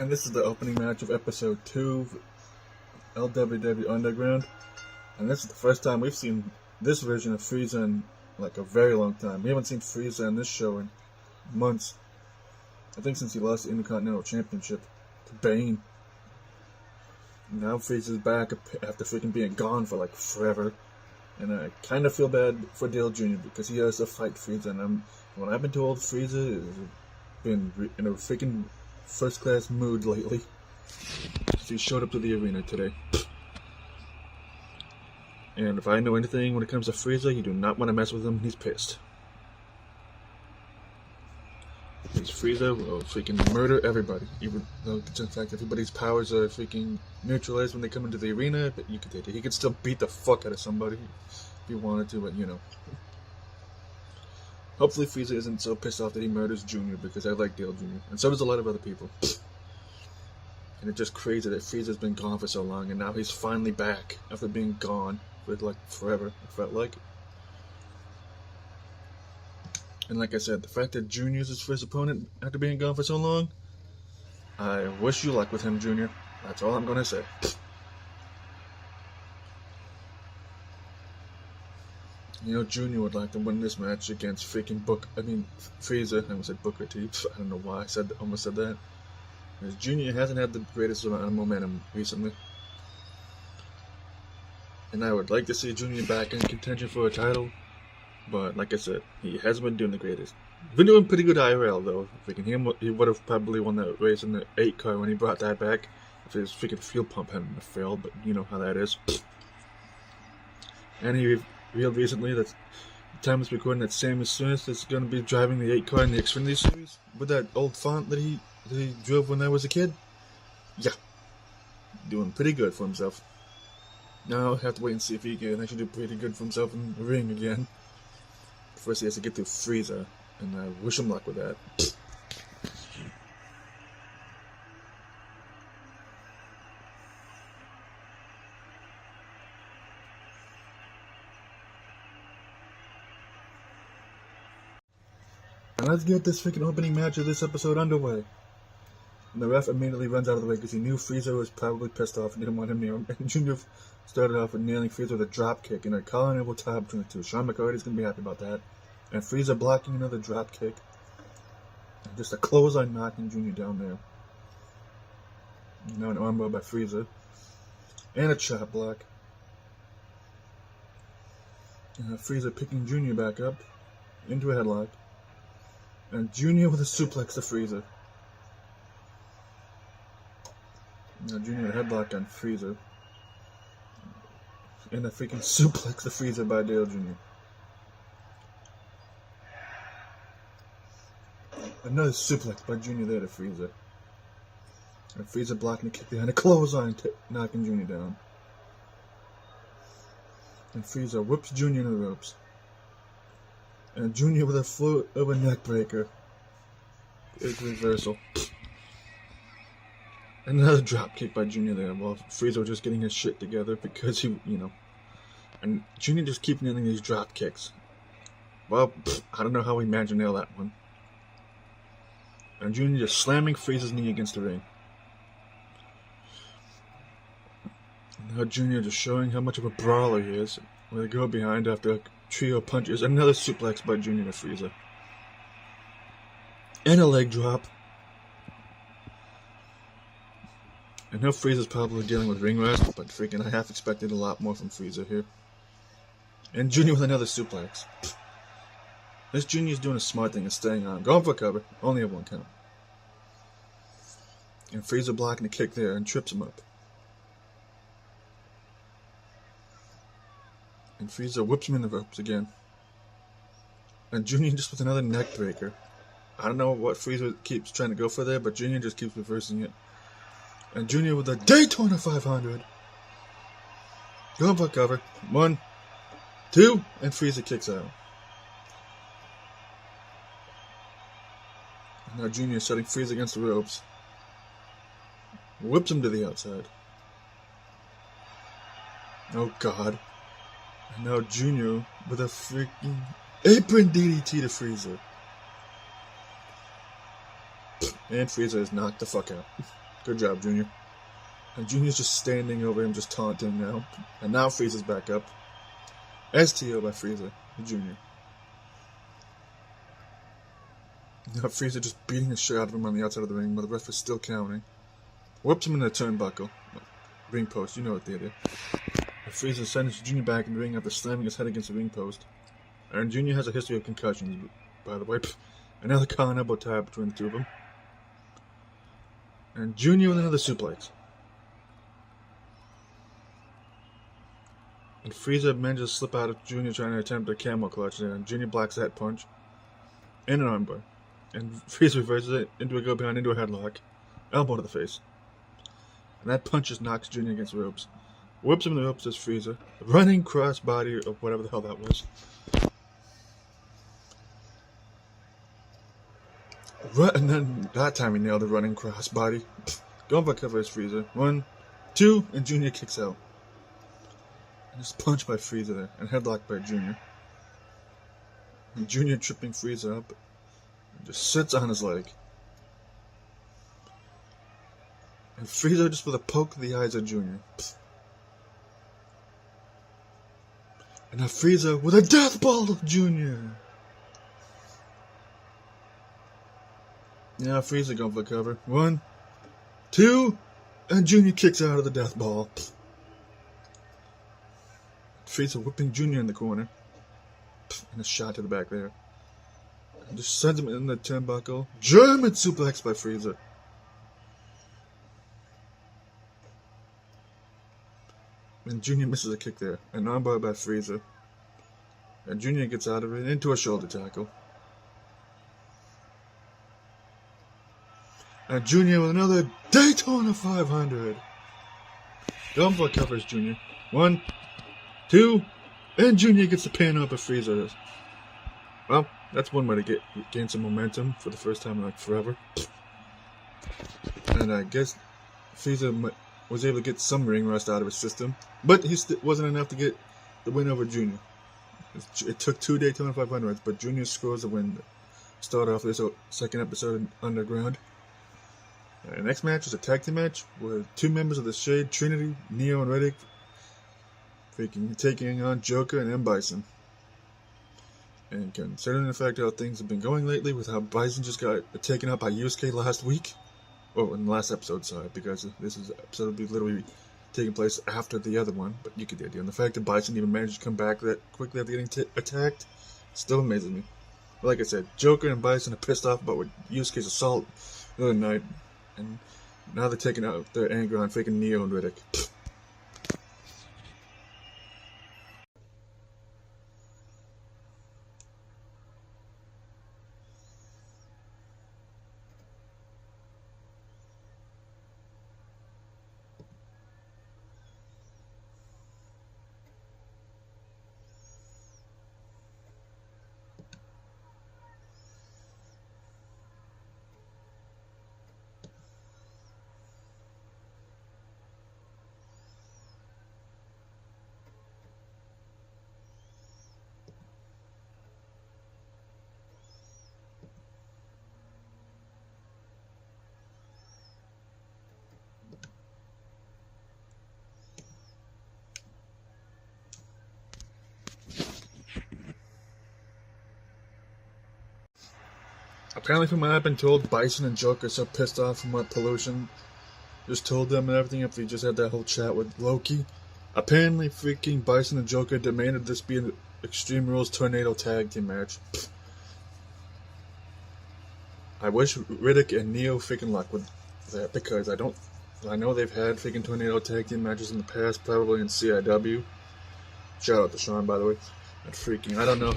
And this is the opening match of episode 2 of LWW Underground. And this is the first time we've seen this version of Frieza in like a very long time. We haven't seen Frieza in this show in months. I think since he lost the Intercontinental Championship to Bane. Now Frieza's back after freaking being gone for like forever. And I kind of feel bad for Dale Jr. because he has to fight Frieza. And when I've been told Frieza has been in a freaking first-class mood lately. So he showed up to the arena today. And if I know anything when it comes to Frieza, you do not want to mess with him. He's pissed. Because Frieza will freaking murder everybody. Even though, in fact, everybody's powers are freaking neutralized when they come into the arena, but he could still beat the fuck out of somebody if he wanted to, but you know. Hopefully Frieza isn't so pissed off that he murders Junior, because I like Dale Jr. And so does a lot of other people. And it's just crazy that Frieza's been gone for so long, and now he's finally back after being gone for like forever, it felt like. And like I said, the fact that Junior's his first opponent after being gone for so long, I wish you luck with him, Junior. That's all I'm gonna say. You know, Junior would like to win this match against freaking Frieza. I almost said Booker T. I don't know why I almost said that. Because Junior hasn't had the greatest amount of momentum recently. And I would like to see Junior back in contention for a title. But like I said, he hasn't been doing the greatest. He's been doing pretty good IRL though. Freaking he would have probably won that race in the 8 car when he brought that back. If his freaking fuel pump hadn't failed, but you know how that is. And he revealed recently that the time is recording that Sammy Smith is going to be driving the 8 car in the Xfinity series with that old font that he drove when I was a kid. Yeah, doing pretty good for himself. Now I'll have to wait and see if he can actually do pretty good for himself in the ring again. First he has to get through Frieza, and I wish him luck with that. And let's get this freaking opening match of this episode underway. And the ref immediately runs out of the way because he knew Frieza was probably pissed off and didn't want him near him. And Junior started off with nailing Frieza with a drop kick and a collar-enabled tie between the two. Sean McCarty's going to be happy about that. And Frieza blocking another drop kick. And just a clothesline knocking Junior down there. Now an armbar by Frieza. And a chop block. And Frieza picking Junior back up into a headlock. And Junior with a suplex to Frieza. Now Junior a headlock on Frieza. And a freaking suplex to Frieza by Dale Jr. Another suplex by Junior there to Frieza. And Frieza blocking a kick behind a clothesline, knocking Junior down. And Frieza whips Junior into the ropes. And Junior with a foot of a neck breaker. Big reversal. Another drop kick by Junior there while Frieza was just getting his shit together because he, you know. And Junior just keeps nailing these drop kicks. Well, I don't know how he managed to nail that one. And Junior just slamming Frieza's knee against the ring. And now Junior just showing how much of a brawler he is. Where they go behind after a trio of punches. Another suplex by Junior to Frieza. And a leg drop. I know Frieza's probably dealing with ring rust, but freaking I half expected a lot more from Frieza here. And Junior with another suplex. This Junior's doing a smart thing and staying on. Going for a cover. Only a 1 count. And Frieza blocking a kick there and trips him up. And Frieza whips him in the ropes again. And Junior just with another neck breaker. I don't know what Frieza keeps trying to go for there, but Junior just keeps reversing it. And Junior with a Daytona 500. Going for a cover. 1, 2, and Frieza kicks out. And now Junior setting Frieza against the ropes. Whips him to the outside. Oh god. And now Junior with a freaking apron DDT to Frieza. And Frieza is knocked the fuck out. Good job, Junior. And Junior's just standing over him, just taunting now. And now Frieza's back up. STO by Frieza, Junior. Now Frieza just beating the shit out of him on the outside of the ring, but the ref is still counting. Whoops him in the turnbuckle. Ring post, you know what they do. And Frieza sends Junior back in the ring after slamming his head against the ring post. And Junior has a history of concussions, by the way. Another collar elbow tie between the two of them. And Junior with another suplex. And Frieza manages to slip out of Junior trying to attempt a camel clutch there, and Junior blocks that punch. And an armbar. And Frieza reverses it into a go behind, into a headlock. Elbow to the face. And that punch just knocks Junior against the ropes. Whips him in the ropes as Frieza. Running crossbody or whatever the hell that was. And then that time he nailed the running crossbody. Going for cover as Frieza. 1, 2, and Junior kicks out. And just punched by Frieza there, and headlocked by Junior. And Junior tripping Frieza up, and just sits on his leg. And Frieza just with a poke of the eyes at Junior. And now Frieza with a death ball to Junior. Now Frieza going for cover. 1, 2, and Junior kicks out of the death ball. Frieza whipping Junior in the corner. And a shot to the back there. And just sends him in the turnbuckle. German suplex by Frieza. And Junior misses a kick there. An armbar by Frieza. And Junior gets out of it into a shoulder tackle. And Junior with another Daytona 500. Going for covers Junior. 1, 2, and Junior gets the pin up at Frieza. Well, that's one way to gain some momentum for the first time in like forever. And I guess Frieza was able to get some ring rust out of his system, but he wasn't enough to get the win over Junior. It took 2 Daytona 500s, but Junior scores the win to start off this second episode in Underground. The next match is a tag team match with 2 members of the Shade, Trinity, Neo, and Riddick, taking on Joker and M. Bison. And considering the fact how things have been going lately, with how Bison just got taken out by Yusuke last week, oh, in the last episode, sorry, because this episode will be literally taking place after the other one, but you get the idea. And the fact that Bison even managed to come back that quickly after getting attacked still amazes me. But like I said, Joker and Bison are pissed off about Yusuke's assault the other night, and now they're taking out their anger on faking Neo and Riddick. Apparently, from what I've been told, Bison and Joker are so pissed off from what Pollution just told them and everything after he just had that whole chat with Loki. Apparently, freaking Bison and Joker demanded this be an Extreme Rules Tornado Tag Team match. I wish Riddick and Neo freaking luck with that, because I know they've had freaking Tornado Tag Team matches in the past, probably in CIW. Shout out to Sean, by the way. And freaking, I don't know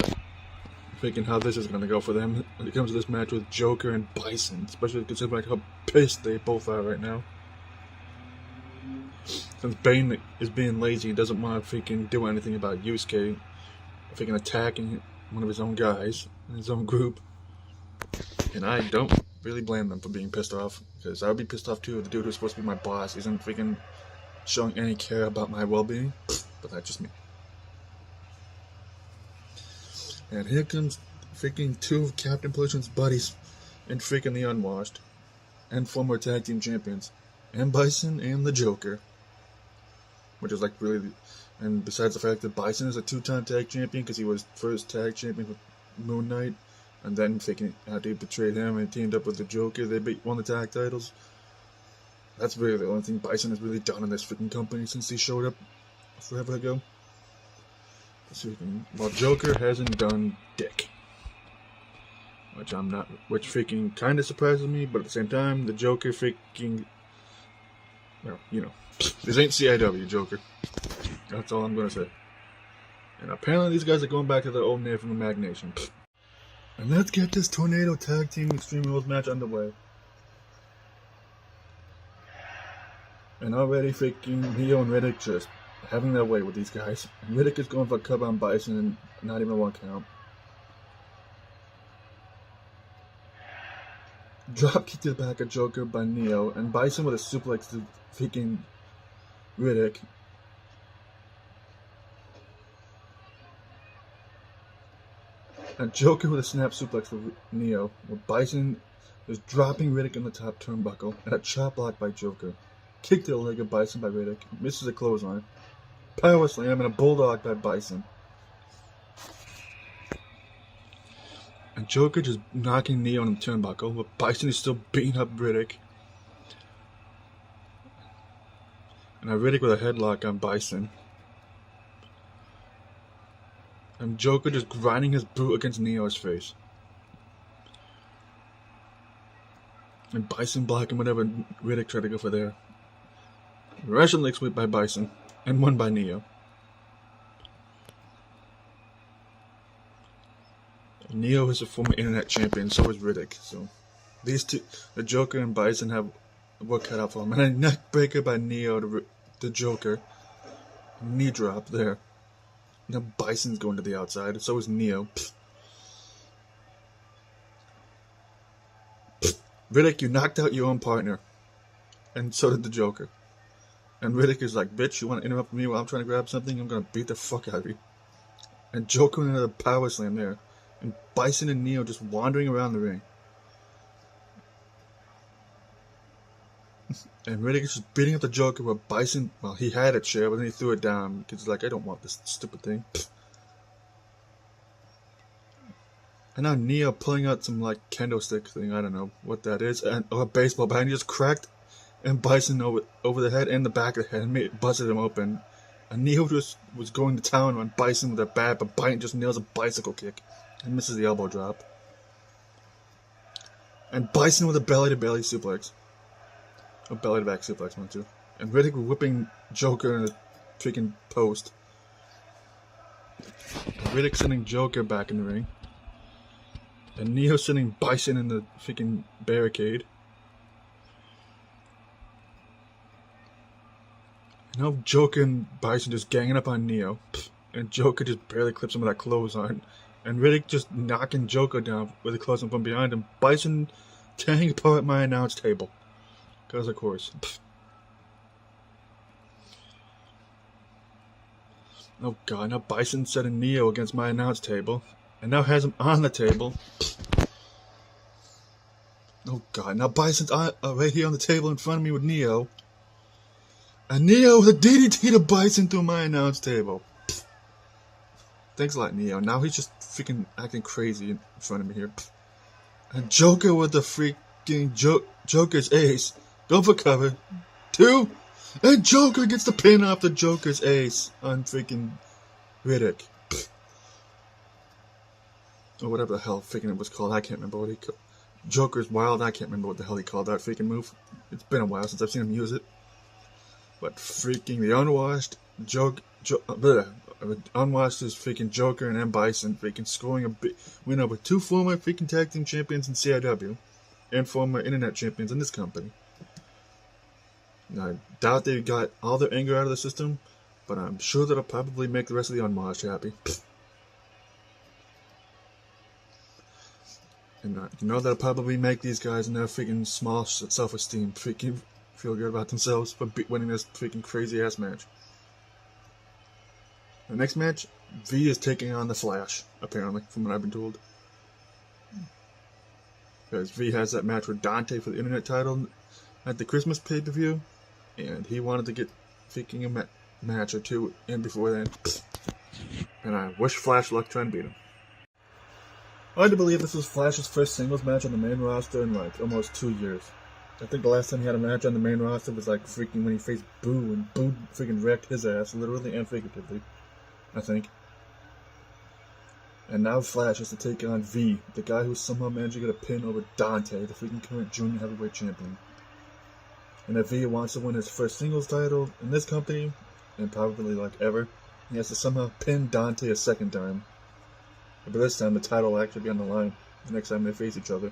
how this is going to go for them when it comes to this match with Joker and Bison, especially considering how pissed they both are right now. Since Bane is being lazy, he doesn't want to freaking do anything about Yusuke freaking attacking one of his own guys in his own group. And I don't really blame them for being pissed off, because I would be pissed off too if the dude who's supposed to be my boss isn't freaking showing any care about my well-being. But that's just me. And here comes freaking 2 of Captain Pollution's buddies and freaking the Unwashed and former tag team champions. M. Bison and the Joker. Which is like really... And besides the fact that Bison is a 2-time tag champion because he was first tag champion with Moon Knight, and then after he betrayed him and teamed up with the Joker, they won the tag titles. That's really the only thing Bison has really done in this freaking company since he showed up forever ago. Well, Joker hasn't done dick. Which freaking kind of surprises me, but at the same time, the Joker freaking... Well, you know, this ain't CIW, Joker. That's all I'm gonna say. And apparently these guys are going back to their old name from Imagination. And let's get this Tornado Tag Team Extreme Rules match underway. And already freaking Neo and Riddick just having their way with these guys. And Riddick is going for a cover on Bison and not even a 1 count. Drop kick to the back of Joker by Neo, and Bison with a suplex to freaking Riddick. And Joker with a snap suplex for Neo, with Bison is dropping Riddick in the top turnbuckle, and a chop block by Joker. Kick to the leg of Bison by Riddick, misses a clothesline. Power slam and a bulldog by Bison. And Joker just knocking Neo on the turnbuckle, but Bison is still beating up Riddick. And a Riddick with a headlock on Bison. And Joker just grinding his boot against Neo's face. And Bison blocking whatever Riddick tried to go for there. Russian leg sweep by Bison, and won by Neo. Neo is a former internet champion, so is Riddick. So these two, the Joker and Bison, have work cut out for them. And a neck breaker by Neo to the Joker. Knee drop there. Now Bison's going to the outside, so is Neo. Riddick, you knocked out your own partner. And so did the Joker. And Riddick is like, bitch, you want to interrupt me while I'm trying to grab something? I'm going to beat the fuck out of you. And Joker with another power slam there. And Bison and Neo just wandering around the ring. And Riddick is just beating up the Joker where Bison, well, he had a chair, but then he threw it down because he's like, I don't want this stupid thing. And now Neo pulling out some like kendo stick thing, I don't know what that is, or a baseball bat, and he just cracked and Bison over the head and the back of the head and busted him open. And Neo just was going to town on Bison with a bat, but Bison just nails a bicycle kick and misses the elbow drop. And Bison with a belly-to-belly suplex. A belly-to-back suplex, one, too. And Riddick whipping Joker in the freaking post. Riddick sending Joker back in the ring. And Neo sending Bison in the freaking barricade. And now Joker and Bison just ganging up on Neo. And Joker just barely clips him with that clothesline. And Riddick just knocking Joker down with a clothesline from behind him. Bison tearing apart my announce table. Because of course. Oh god, now Bison setting Neo against my announce table. And now has him on the table. Oh god, now Bison's right here on the table in front of me with Neo. And Neo with a DDT to Bison through my announce table. Thanks a lot, Neo. Now he's just freaking acting crazy in front of me here. And Joker with the freaking Joker's ace. Go for cover. 2. And Joker gets the pin off the Joker's ace on freaking Riddick. Or whatever the hell freaking it was called. I can't remember what he called. Joker's Wild. I can't remember what the hell he called that freaking move. It's been a while since I've seen him use it. But freaking the unwashed unwashed is freaking Joker and M. Bison freaking scoring a win over 2 former freaking tag team champions in CIW and former internet champions in this company. Now, I doubt they got all their anger out of the system, but I'm sure that'll probably make the rest of the unwashed happy. And you know that'll probably make these guys in their freaking small self-esteem freaking feel good about themselves for winning this freaking crazy-ass match. The next match, V is taking on the Flash, apparently, from what I've been told. Because V has that match with Dante for the internet title at the Christmas pay-per-view, and he wanted to get freaking a match or two in before then. And I wish Flash luck trying to beat him. Hard to believe this was Flash's first singles match on the main roster in like almost 2 years. I think the last time he had a match on the main roster was like freaking when he faced Boo, and Boo freaking wrecked his ass, literally and figuratively, I think. And now Flash has to take on V, the guy who somehow managed to get a pin over Dante, the freaking current junior heavyweight champion. And if V wants to win his first singles title in this company, and probably like ever, he has to somehow pin Dante a second time. But this time the title will actually be on the line the next time they face each other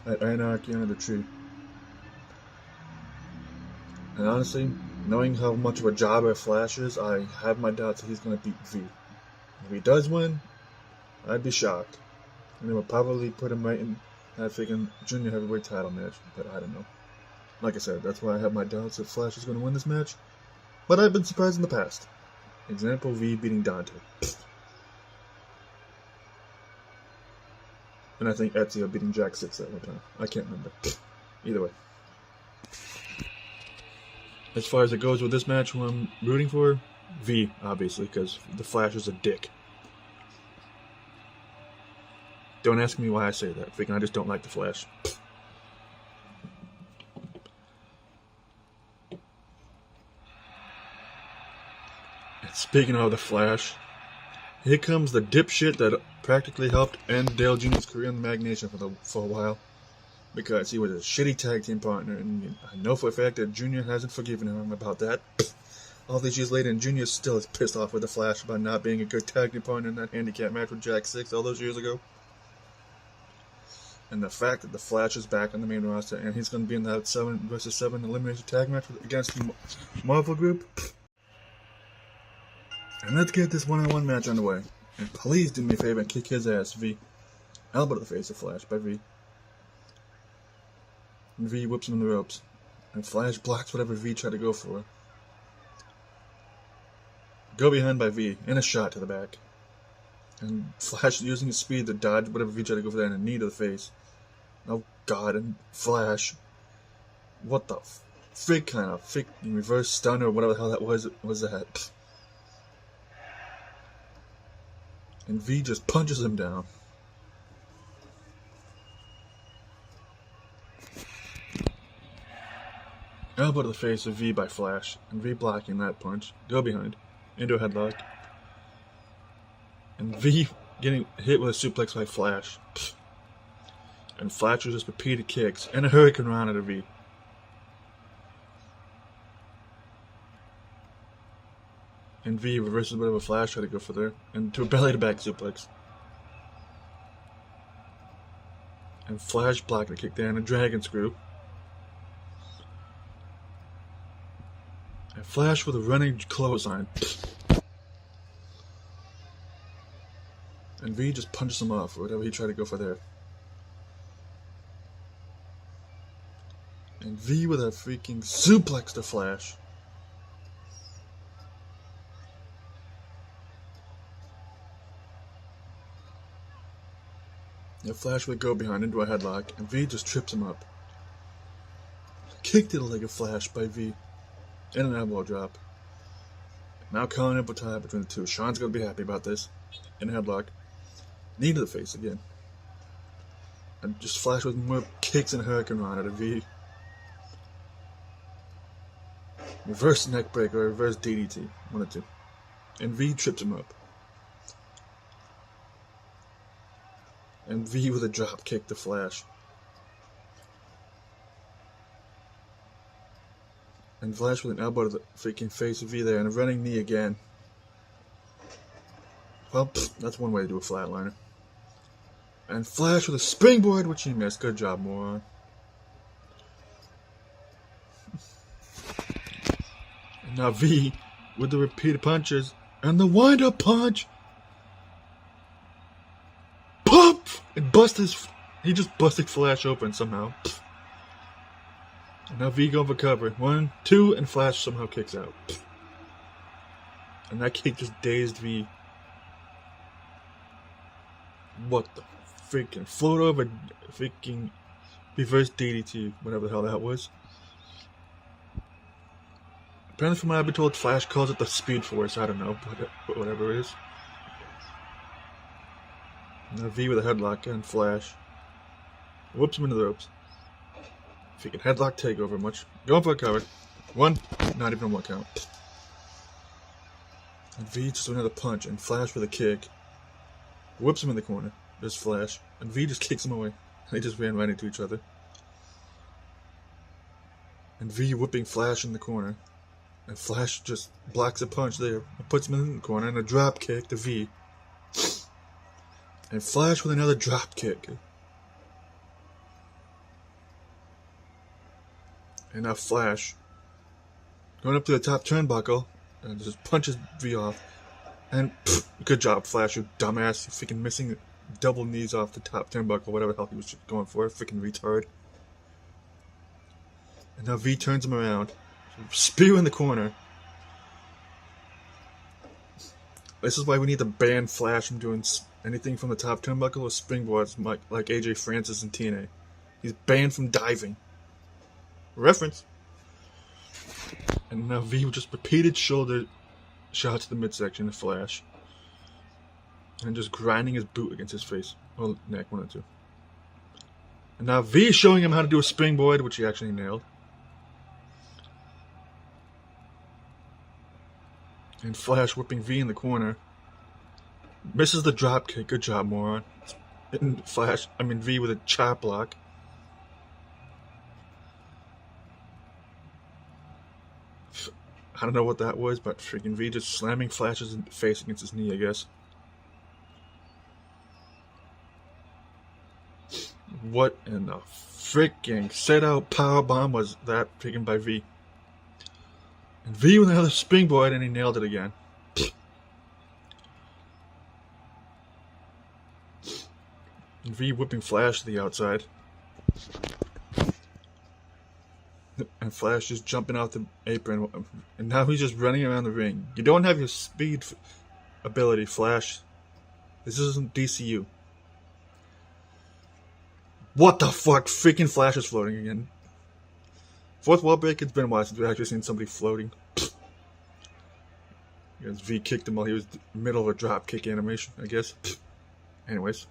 at Anarchy Under the Tree. And honestly, knowing how much of a jobber Flash is, I have my doubts that he's going to beat V. If he does win, I'd be shocked. And it would probably put him right in that freaking junior heavyweight title match, but I don't know. Like I said, that's why I have my doubts that Flash is going to win this match. But I've been surprised in the past. Example, V beating Dante. And I think Ezio beating Jack 6 that one time. I can't remember. Either way. As far as it goes with this match, who I'm rooting for, V, obviously, because the Flash is a dick. Don't ask me why I say that. Freaking, I just don't like the Flash. And speaking of the Flash, here comes the dipshit that practically helped end Dale Jr.'s career in the Mag Nation for a while. Because he was a shitty tag team partner, and I know for a fact that Jr. hasn't forgiven him about that. All these years later, and Jr. still is pissed off with the Flash about not being a good tag team partner in that handicap match with Jack 6 all those years ago. And the fact that the Flash is back on the main roster, and he's going to be in that 7 vs 7 elimination tag match against the Marvel Group. And let's get this one-on-one match underway. And please do me a favor and kick his ass, V. Elbow to the face of Flash by V. And V whips him in the ropes. And Flash blocks whatever V tried to go for. Go behind by V, and a shot to the back. And Flash using his speed to dodge whatever V tried to go for that, and a knee to the face. Oh god, and Flash. What the frig kind of freaking reverse stun or whatever the hell that was that? And V just punches him down. Elbow to the face of V by Flash, and V blocking that punch. Go behind, into a headlock. And V getting hit with a suplex by Flash. And Flash was just repeated kicks, and a Hurricane Rana to V. And V reverses whatever Flash tried to go for there, and to a belly-to-back suplex. And Flash blocked the kick there, and a Dragon Screw. And Flash with a running clothesline. And V just punches him off, or whatever he tried to go for there. And V with a freaking suplex to Flash. And Flash would go behind into a headlock, and V just trips him up. Kick to the leg of Flash by V, and an elbow drop. Now calling up a tie between the two. Sean's gonna be happy about this. In a headlock. Knee to the face again. And just Flash with more kicks and Hurricane Rana to V. Reverse neck breaker or reverse DDT. One of two. And V trips him up. And V with a drop kick to Flash. And Flash with an elbow to the freaking face of V there, and a running knee again. Well, that's one way to do a flatliner. And Flash with a springboard, which he missed. Good job, moron. And now V with the repeated punches, and the wind-up punch. Pump! And he just busted Flash open somehow. And now V going for cover. 1, 2, and Flash somehow kicks out. And that kick just dazed V. What the freaking float over freaking reverse DDT, whatever the hell that was. Apparently, from what I've been told, Flash calls it the Speed Force. I don't know, but whatever it is. Now V with a headlock and Flash whoops him into the ropes. If he can headlock takeover much. Going for a cover. One, not even a 1 count. And V just another punch and Flash with a kick. Whoops him in the corner. There's Flash. And V just kicks him away. They just ran right into each other. And V whipping Flash in the corner. And Flash just blocks a punch there. And puts him in the corner. And a drop kick to V. And Flash with another drop kick. And now Flash going up to the top turnbuckle and just punches V off. And good job, Flash, you dumbass. You freaking missing double knees off the top turnbuckle, whatever the hell he was going for. Freaking retard. And now V turns him around. Spear in the corner. This is why we need to ban Flash from doing anything from the top turnbuckle or springboards like AJ Francis and TNA. He's banned from diving. Reference. And now V with just repeated shoulder shots to the midsection of Flash. And just grinding his boot against his face. Or neck, one or two. And now V is showing him how to do a springboard, which he actually nailed. And Flash whipping V in the corner. Misses the drop kick. Good job, moron. And V with a chop block. I don't know what that was, but freaking V just slamming Flash's face against his knee, I guess. What in the freaking set out powerbomb was that freaking by V? And V with another springboard, and he nailed it again. And V whipping Flash to the outside. And Flash just jumping off the apron. And now he's just running around the ring. You don't have your speed ability, Flash. This isn't DCU. What the fuck? Freaking Flash is floating again. Fourth wall break, it's been a while since we've actually seen somebody floating. Because V kicked him while he was in the middle of a drop kick animation, I guess. Anyways.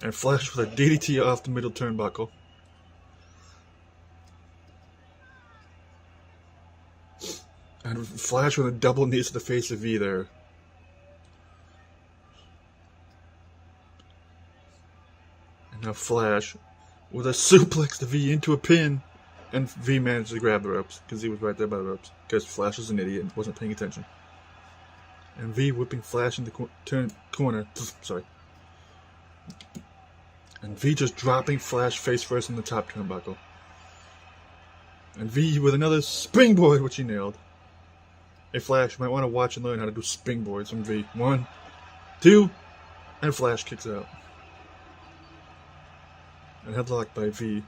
And Flash with a DDT off the middle turnbuckle. And Flash with a double knees to the face of V there. And now Flash with a suplex to V into a pin. And V managed to grab the ropes because he was right there by the ropes. Because Flash was an idiot and wasn't paying attention. And V whipping Flash in the corner. Sorry. And V just dropping Flash face first in the top turnbuckle. And V with another springboard, which he nailed. Hey Flash, you might want to watch and learn how to do springboards from V. 1, 2, and Flash kicks out. And headlock by V.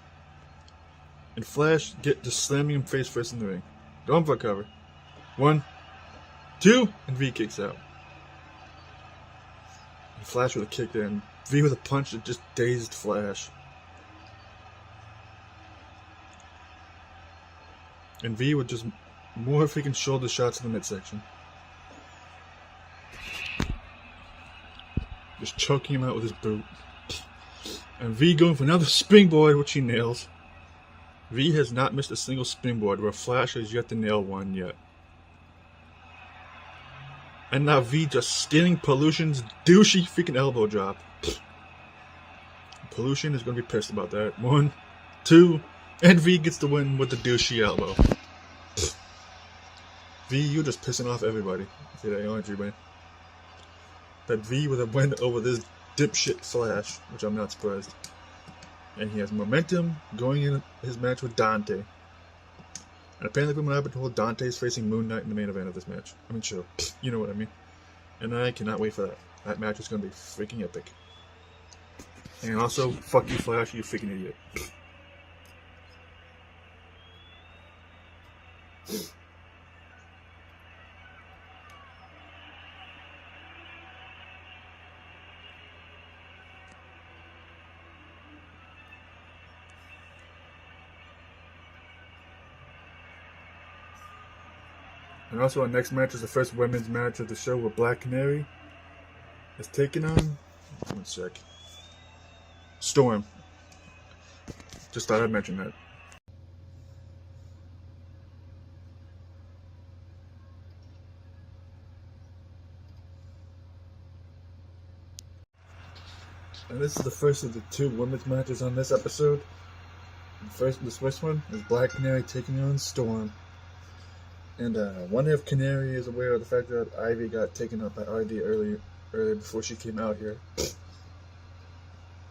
And Flash just slamming him face first in the ring. Going for a cover. 1, 2, and V kicks out. And Flash with a kick there, and V with a punch that just dazed Flash. And V with just more freaking shoulder shots in the midsection. Just choking him out with his boot. And V going for another springboard, which he nails. V has not missed a single springboard, where Flash has yet to nail one yet. And now V just stealing Pollution's douchey freaking elbow drop. Pollution is going to be pissed about that. 1, 2, and V gets the win with the douchey elbow. V, you're just pissing off everybody today, aren't you, man? That V with a win over this dipshit Flash, which I'm not surprised. And he has momentum going in his match with Dante. And apparently, from what I've been told, Dante's facing Moon Knight in the main event of this match. I mean, sure, you know what I mean. And I cannot wait for that. That match is going to be freaking epic. And also, fuck you, Flash, you freaking idiot. And also our next match is the first women's match of the show where Black Canary is taking on, one sec, Storm. Just thought I'd mention that. And this is the first of the two women's matches on this episode. This first one is Black Canary taking on Storm. And one of Canary is aware of the fact that Ivy got taken up by RD earlier before she came out here.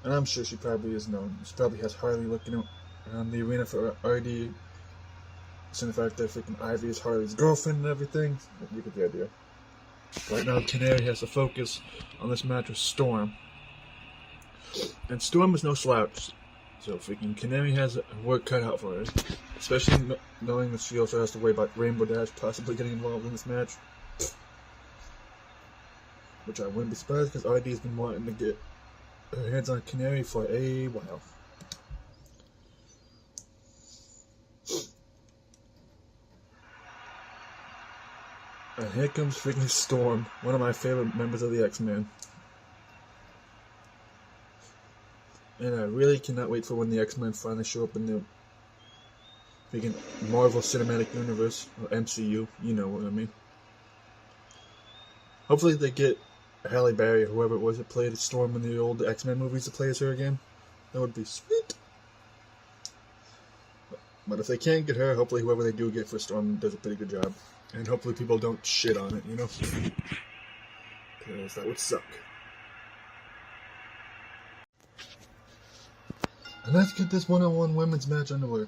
And I'm sure she probably is known. She probably has Harley looking around the arena for RD. So the fact that freaking Ivy is Harley's girlfriend and everything, you get the idea. Right now, Canary has to focus on this match with Storm. And Storm is no slouch. So freaking Canary has work cut out for her. Especially knowing that she also has to worry about Rainbow Dash possibly getting involved in this match. Which I wouldn't be surprised because RD has been wanting to get her hands on Canary for a while. And here comes freaking Storm, one of my favorite members of the X-Men. And I really cannot wait for when the X-Men finally show up in the freaking Marvel Cinematic Universe, or MCU, you know what I mean. Hopefully they get Halle Berry, or whoever it was that played Storm in the old X-Men movies, to play as her again. That would be sweet. But if they can't get her, hopefully whoever they do get for Storm does a pretty good job. And hopefully people don't shit on it, you know? Because that would suck. And let's get this one-on-one women's match underway.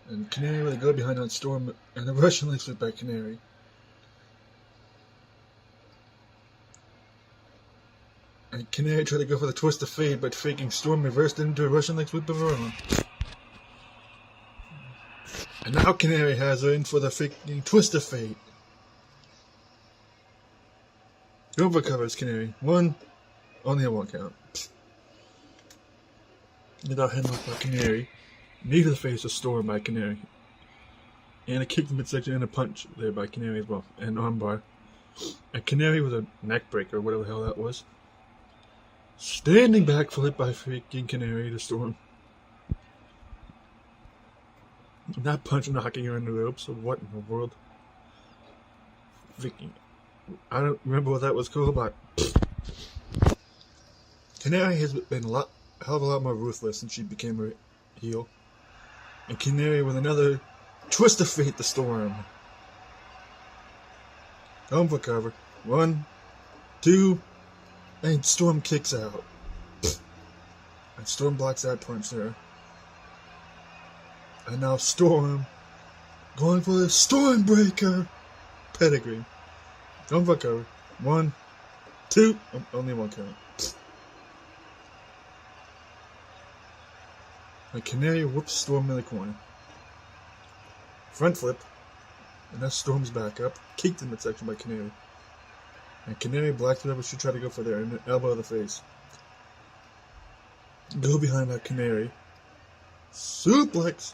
And Canary with a go behind on Storm and a Russian leg sweep by Canary. And Canary tried to go for the twist of fate, but faking Storm reversed into a Russian leg sweep of her own. And now Canary has her in for the faking twist of fate. Overcovers Canary. Only a one count. Without headlock by Canary. Knee to the face of Storm by Canary. And a kick to midsection and a punch there by Canary as well. And armbar. And Canary with a neck breaker, whatever the hell that was. Standing back flip by freaking Canary to Storm. That punch knocking her in the ropes. So what in the world? Freaking. I don't remember what that was called, but Canary has been a hell of a lot more ruthless since she became a heel. And Canary with another twist of fate to Storm. Home for cover. 1, 2, and Storm kicks out. And Storm blocks that punch there. And now Storm going for the Stormbreaker pedigree. Home for cover. 1, 2, only one count. And Canary whoops Storm in the corner. Front flip. And now Storm's back up. Kicked in midsection by Canary. And Canary blocks whatever she tried to go for there. And an elbow to the face. Go behind by Canary. Suplex.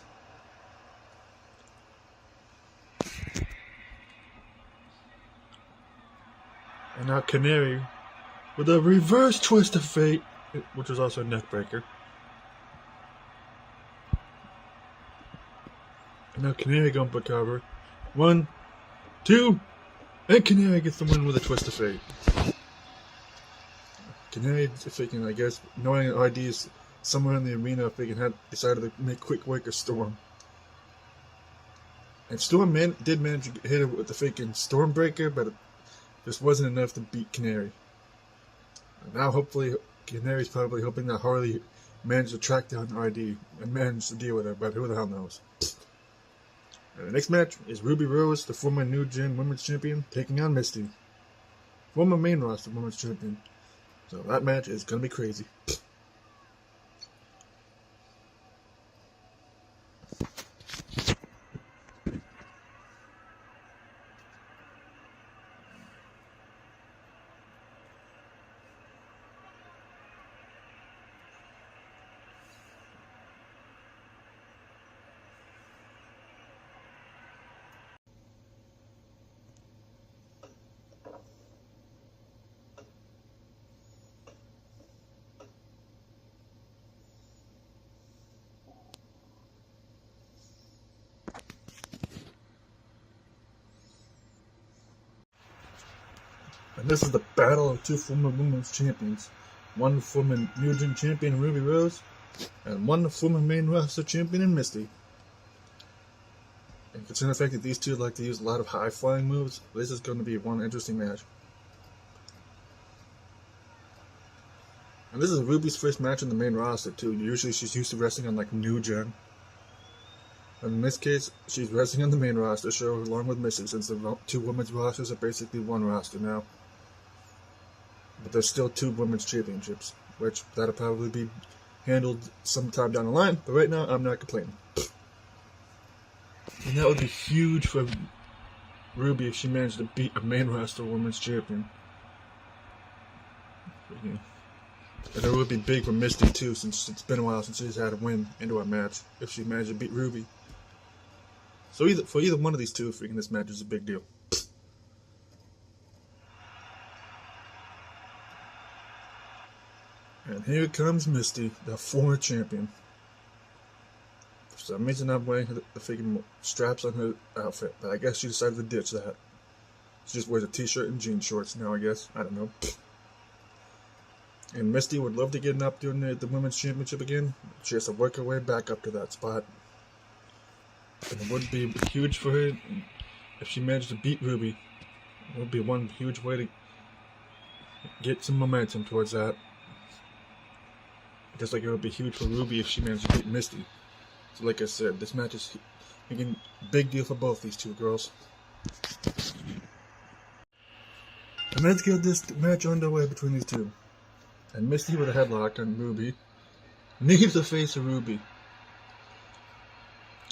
And now Canary with a reverse twist of fate, which was also a neck breaker. And now Canary going for cover. 1, 2, and Canary gets the win with a twist of fate. Canary, if they can, I guess, knowing RD is somewhere in the arena, if they can have decided to make quick work of Storm. And Storm did manage to hit her with the freaking Stormbreaker, but this wasn't enough to beat Canary. And now hopefully Canary's probably hoping that Harley managed to track down RD and managed to deal with her, but who the hell knows. And the next match is Ruby Rose, the former New Gen Women's Champion, taking on Misty, former main roster Women's Champion. So that match is going to be crazy. And this is the battle of two former women's champions. One former New Gen champion, Ruby Rose, and one former main roster champion in Misty. And considering the fact that these two like to use a lot of high-flying moves, this is going to be one interesting match. And this is Ruby's first match on the main roster too. Usually she's used to wrestling on like New Gen. But in this case, she's wrestling on the main roster show along with Misty, since the two women's rosters are basically one roster now. But there's still two women's championships, which that'll probably be handled sometime down the line, but right now I'm not complaining. And that would be huge for Ruby if she managed to beat a main roster women's champion. And it would be big for Misty too, since it's been a while since she's had a win into a match, if she managed to beat Ruby. So for either one of these two, freaking this match is a big deal. And here comes Misty, the former champion. For some reason I'm wearing the freaking straps on her outfit, but I guess she decided to ditch that. She just wears a t-shirt and jean shorts now, I guess. I don't know. And Misty would love to get an opportunity at the Women's Championship again. She has to work her way back up to that spot. And it would be huge for her if she managed to beat Ruby. It would be one huge way to get some momentum towards that. Just like it would be huge for Ruby if she managed to beat Misty. So like I said, this match is a big deal for both these two girls. And let's get this match underway between these two. And Misty with a headlock on Ruby. Knee to the face of Ruby.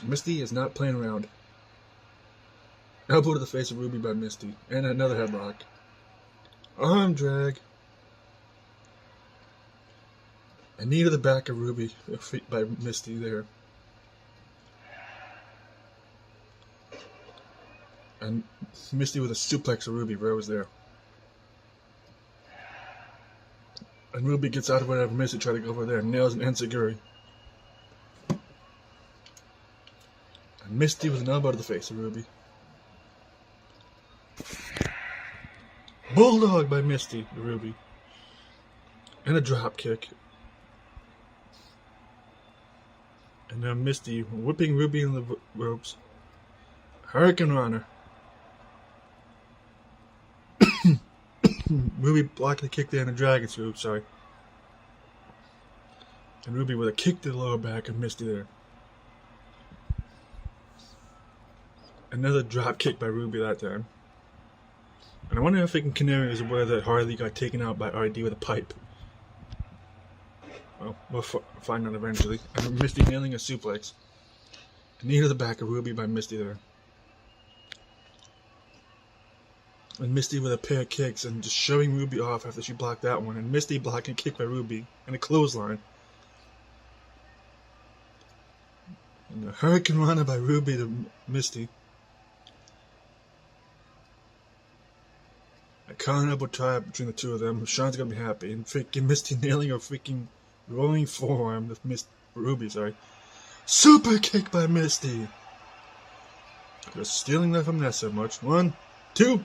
Misty is not playing around. Elbow to the face of Ruby by Misty. And another headlock. Arm drag. A knee to the back of Ruby by Misty there. And Misty with a suplex of Ruby Rose there. And Ruby gets out of whatever Misty tried to go over there and nails an enziguri. And Misty with an elbow to the face of Ruby. Bulldog by Misty to Ruby. And a drop kick. And now Misty whipping Ruby in the ropes. Hurricane Runner. Ruby blocked the kick there in a dragon swoop, sorry. And Ruby with a kick to the lower back of Misty there. Another drop kick by Ruby that time. And I wonder if freaking Canary is aware that Harley got taken out by RD with a pipe. Well, we'll find out eventually. And Misty nailing a suplex. A knee to the back of Ruby by Misty there. And Misty with a pair of kicks and just shoving Ruby off after she blocked that one. And Misty blocking a kick by Ruby. And a clothesline. And a Hurricane Runner by Ruby to Misty. A carnival tie-up between the two of them. Sean's gonna be happy. And freaking Misty nailing a freaking rolling forearm with Ruby, sorry. Super kick by Misty. Just stealing that from Nessa much. 1, 2.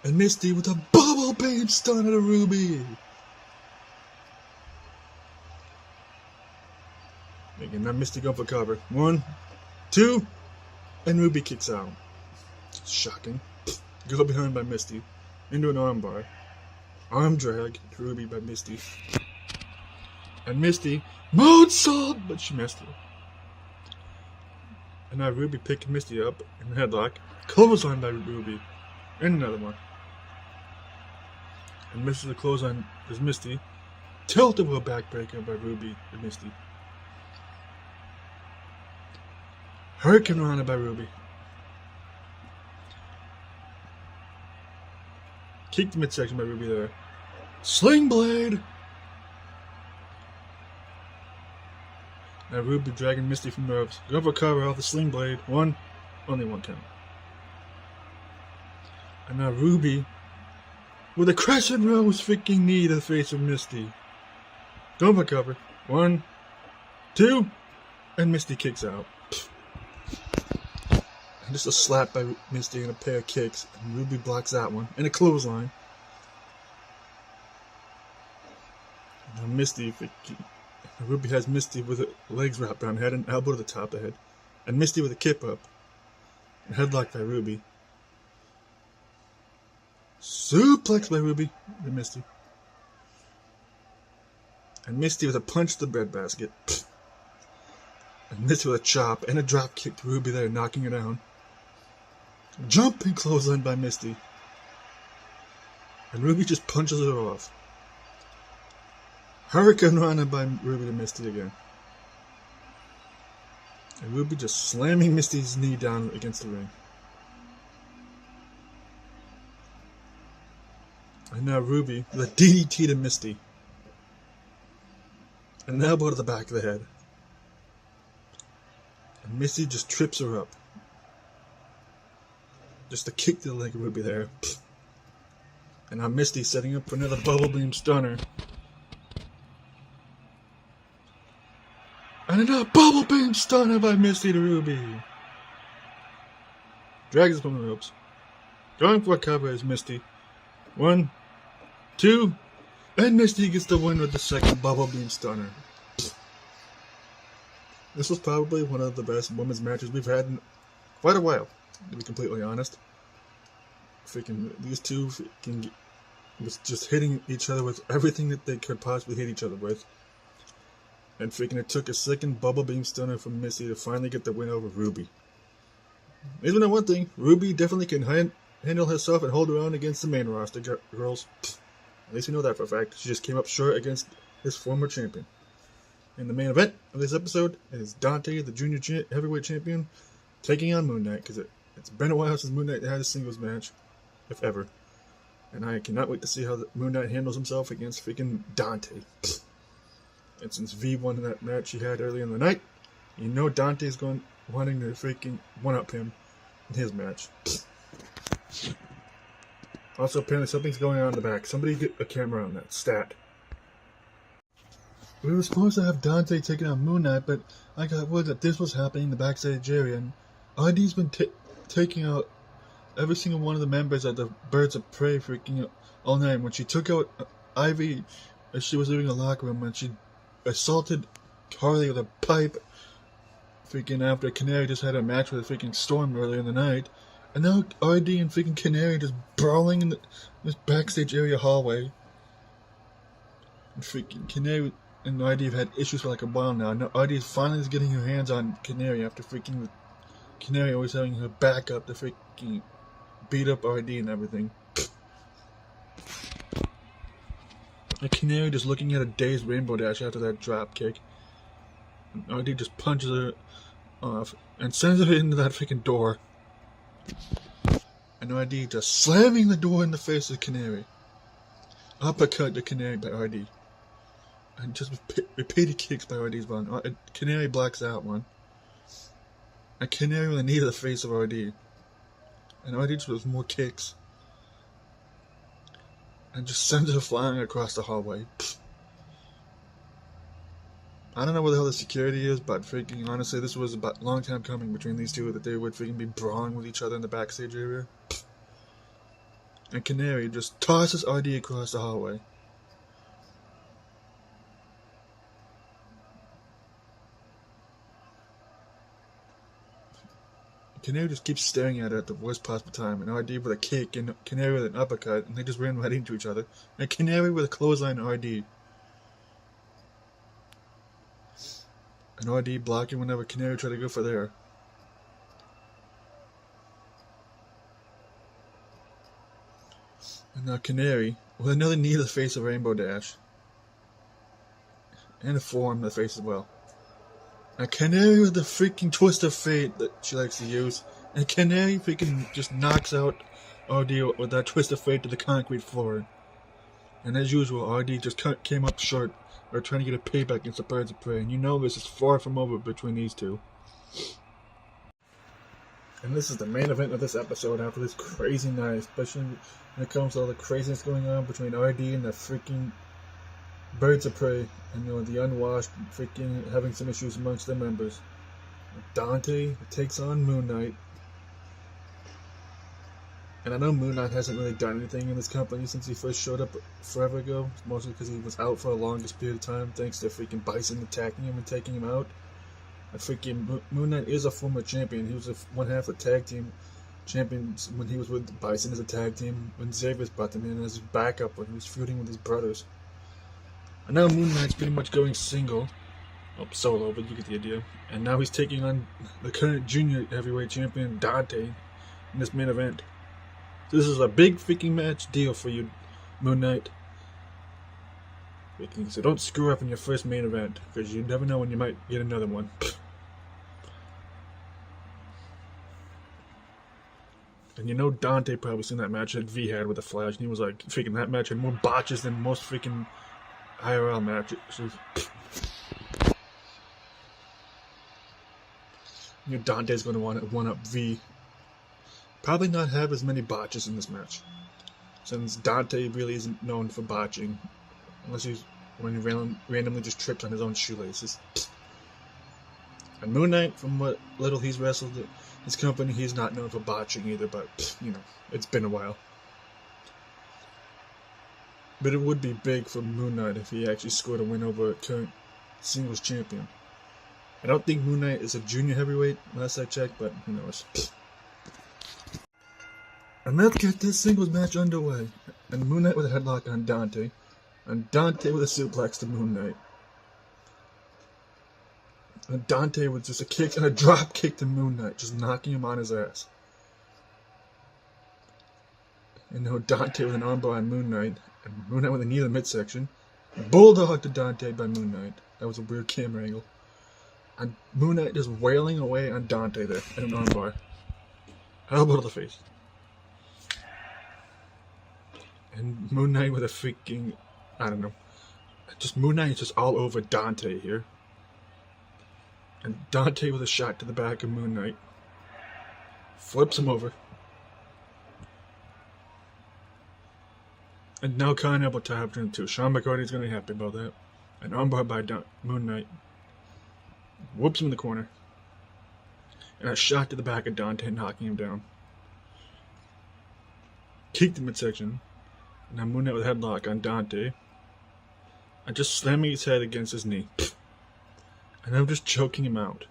And Misty with a bubble beam stun at a Ruby. Making that Misty go for cover. 1, 2. And Ruby kicks out. Shocking. Go behind by Misty. Into an armbar. Arm drag to Ruby by Misty. And Misty moonsault, but she missed it. And now Ruby picked Misty up in the headlock. Clothesline by Ruby. And another one. And misses the clothesline is Misty. Tilt-a-whirl backbreaker by Ruby and Misty. Hurricane Runner by Ruby. Kick the midsection by Ruby there. Sling Blade! Now Ruby dragging Misty from the ropes. Go for cover off the Sling Blade. 1, only 1 count. And now Ruby with a Crescent Rose freaking knee to the face of Misty. Go for cover. 1, 2, and Misty kicks out. And just a slap by Misty and a pair of kicks. And Ruby blocks that one. And a clothesline. Now Ruby has Misty with her legs wrapped around her head and elbow to the top of the head. And Misty with a kip up. And headlock by Ruby. Suplex by Ruby and Misty. And Misty with a punch to the breadbasket. And Misty with a chop and a drop kick to Ruby there, knocking her down. Jumping clothesline by Misty. And Ruby just punches her off. Hurricane Rana by Ruby to Misty again. And Ruby just slamming Misty's knee down against the ring. And now Ruby with a DDT to Misty. An elbow to the back of the head. And Misty just trips her up. Just a kick to the leg of Ruby there. And now Misty setting up for another bubble beam stunner. And another bubble beam stunner by Misty to Ruby. Drags us from the ropes. Going for a cover is Misty. 1, 2, and Misty gets the win with the second bubble beam stunner. This was probably one of the best women's matches we've had in quite a while, to be completely honest. These two was just hitting each other with everything that they could possibly hit each other with. And it took a second bubble beam stunner from Misty to finally get the win over Ruby. Even though one thing, Ruby definitely can handle herself and hold her own against the main roster girls. At least we know that for a fact. She just came up short against his former champion. In the main event of this episode is Dante, the junior heavyweight champion, taking on Moon Knight, because it's been a while since Moon Knight had a singles match, if ever. And I cannot wait to see how Moon Knight handles himself against freaking Dante. And since V won that match he had earlier in the night, you know Dante's wanting to freaking one-up him in his match. Also, apparently something's going on in the back. Somebody get a camera on that stat. We were supposed to have Dante taking on Moon Knight, but I got word that this was happening in the backstage area, and ID's been taking out every single one of the members of the Birds of Prey freaking all night. When she took out Ivy as she was leaving the locker room, when she assaulted Carly with a pipe, freaking after Canary just had a match with a freaking Storm earlier in the night, and now RD and freaking Canary just brawling in this backstage area hallway. And freaking Canary and RD have had issues for like a while now. Now RD is finally just getting her hands on Canary after freaking Canary always having her back up to freaking beat up RD and everything. And Canary just looking at a dazed Rainbow Dash after that drop kick. And RD just punches her off and sends her into that freaking door. And RD just slamming the door in the face of Canary. Uppercut to Canary by RD. And just repeated kicks by RD's one. Canary blacks out one. And Canary with a knee to the face of RD. And RD just with more kicks. And just sends her flying across the hallway. I don't know where the hell the security is, but freaking honestly, this was a long time coming between these two, that they would freaking be brawling with each other in the backstage area. And Canary just tosses RD across the hallway. Canary just keeps staring at her at the worst possible time, and RD with a kick and Canary with an uppercut, and they just ran right into each other. And Canary with a clothesline to RD. And RD blocking whenever Canary tried to go for there. And now Canary with another knee to the face of Rainbow Dash. And a forearm to the face as well. And Canary with the freaking twist of fate that she likes to use. And Canary freaking just knocks out RD with that twist of fate to the concrete floor. And as usual, RD just came up short. Or trying to get a payback against the Birds of Prey. And you know this is far from over between these two. And this is the main event of this episode after this crazy night. Especially when it comes to all the craziness going on between RD and the freaking Birds of Prey. And the unwashed freaking having some issues amongst their members. Dante takes on Moon Knight. And I know Moon Knight hasn't really done anything in this company since he first showed up forever ago, mostly because he was out for the longest period of time thanks to freaking Bison attacking him and taking him out. And freaking Moon Knight is a former champion. He was one half of the tag team champions when he was with Bison as a tag team, when Xavier's brought him in as his backup when he was feuding with his brothers. And now Moon Knight's pretty much going solo, but you get the idea. And now he's taking on the current junior heavyweight champion, Dante, in this main event. So this is a big freaking match deal for you, Moon Knight. So don't screw up in your first main event, because you never know when you might get another one. And you know Dante probably seen that match that V had with the Flash, and he was like, freaking that match had more botches than most freaking IRL matches. You know Dante's going to want to one-up V. Probably not have as many botches in this match, since Dante really isn't known for botching, unless he's when he randomly just trips on his own shoelaces. And Moon Knight, from what little he's wrestled his company, he's not known for botching either, but, you know, it's been a while. But it would be big for Moon Knight if he actually scored a win over a current singles champion. I don't think Moon Knight is a junior heavyweight, last I checked, but who knows. And let's get this singles match underway. And Moon Knight with a headlock on Dante, and Dante with a suplex to Moon Knight. And Dante with just a kick and a drop kick to Moon Knight, just knocking him on his ass. And now Dante with an armbar on Moon Knight, and Moon Knight with a knee in the midsection. Bulldog to Dante by Moon Knight. That was a weird camera angle. And Moon Knight just wailing away on Dante there, and an armbar. Elbow to the face. And Moon Knight with a freaking, I don't know. Just Moon Knight is just all over Dante here. And Dante with a shot to the back of Moon Knight. Flips him over. And now Khan elbow tie up to him too. Sean McCarthy's going to be happy about that. An armbar by Moon Knight. Whoops him in the corner. And a shot to the back of Dante, knocking him down. Kick to midsection. Now Moon Knight with a headlock on Dante. And just slamming his head against his knee. And I'm just choking him out.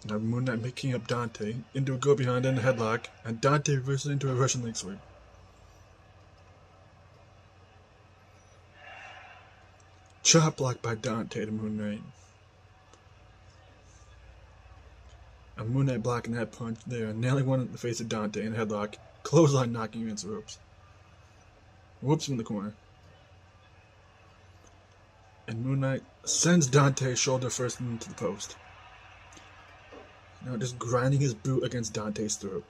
Now Moon Knight picking up Dante into a go behind and a headlock, and Dante reverses into a Russian leg sweep. Chop block by Dante to Moon Knight. And Moon Knight blocking that punch there, nailing one in the face of Dante and a headlock, clothesline knocking against the ropes. Whoops him in the corner. And Moon Knight sends Dante shoulder first into the post. Now just grinding his boot against Dante's throat.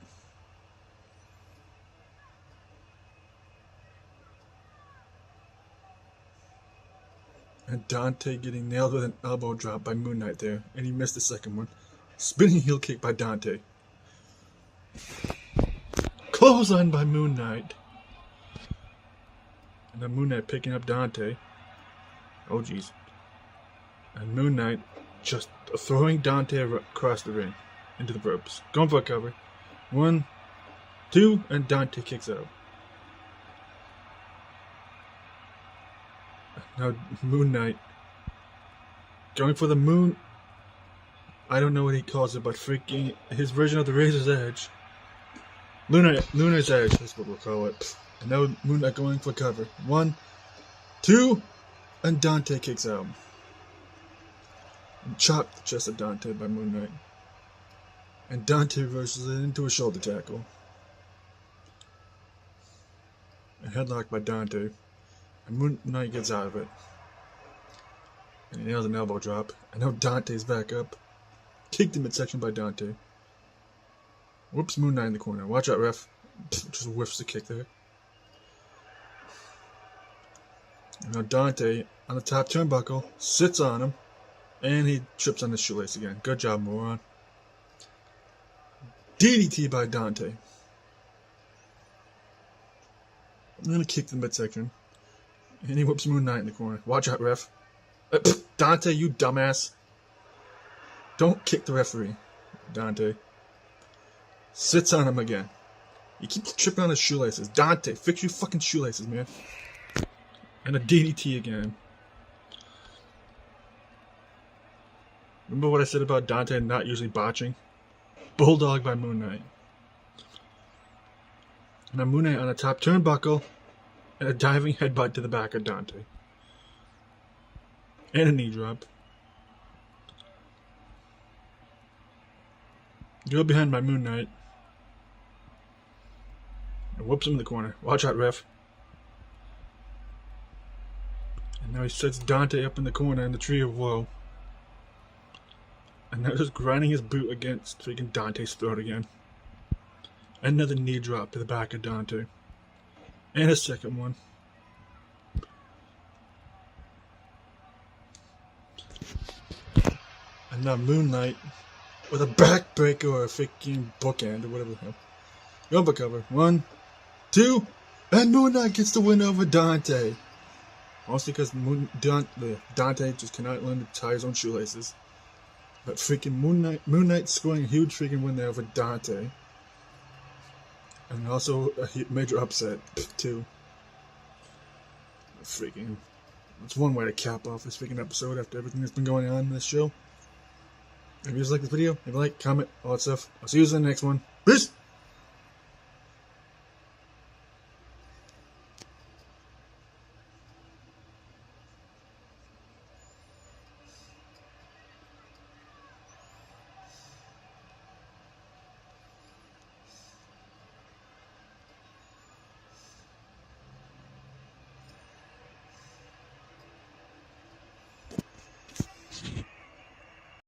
And Dante getting nailed with an elbow drop by Moon Knight there, and he missed the second one. Spinning heel kick by Dante. Clothesline by Moon Knight. And then Moon Knight picking up Dante. Oh jeez. And Moon Knight just throwing Dante across the ring into the ropes. Going for a cover. 1, 2, and Dante kicks out. Now Moon Knight going for the moon. I don't know what he calls it, but freaking his version of the Razor's Edge. Lunar's Edge, that's what we'll call it. And now Moon Knight going for cover. 1, 2, and Dante kicks out. And chopped the chest of Dante by Moon Knight. And Dante reverses it into a shoulder tackle. A headlock by Dante. And Moon Knight gets out of it. And he nails an elbow drop. And now Dante's back up. Kicked in midsection by Dante. Whoops, Moon Knight in the corner. Watch out, ref. Just whiffs the kick there. And now Dante on the top turnbuckle sits on him. And he trips on his shoelace again. Good job, moron. DDT by Dante. I'm gonna kick the midsection. And he whoops Moon Knight in the corner. Watch out, ref. Dante, you dumbass. Don't kick the referee. Dante. Sits on him again. He keeps tripping on his shoelaces. Dante, fix your fucking shoelaces, man. And a DDT again. Remember what I said about Dante not usually botching? Bulldog by Moon Knight. Now Moon Knight on a top turnbuckle. And a diving headbutt to the back of Dante. And a knee drop. Go behind by Moon Knight. And whoops him in the corner. Watch out, ref. And now he sets Dante up in the corner in the Tree of Woe. And now just grinding his boot against freaking Dante's throat again. Another knee drop to the back of Dante. And a second one. And now Moon Knight with a backbreaker or a freaking bookend or whatever the hell. Rubber cover. 1, 2, and Moon Knight gets the win over Dante. Mostly because Dante just cannot learn to tie his own shoelaces. But freaking Moon Knight scoring a huge freaking win there over Dante. And also a major upset, too. Freaking. It's one way to cap off this freaking episode after everything that's been going on in this show. If you guys like this video, leave a like, comment, all that stuff. I'll see you in the next one. Peace!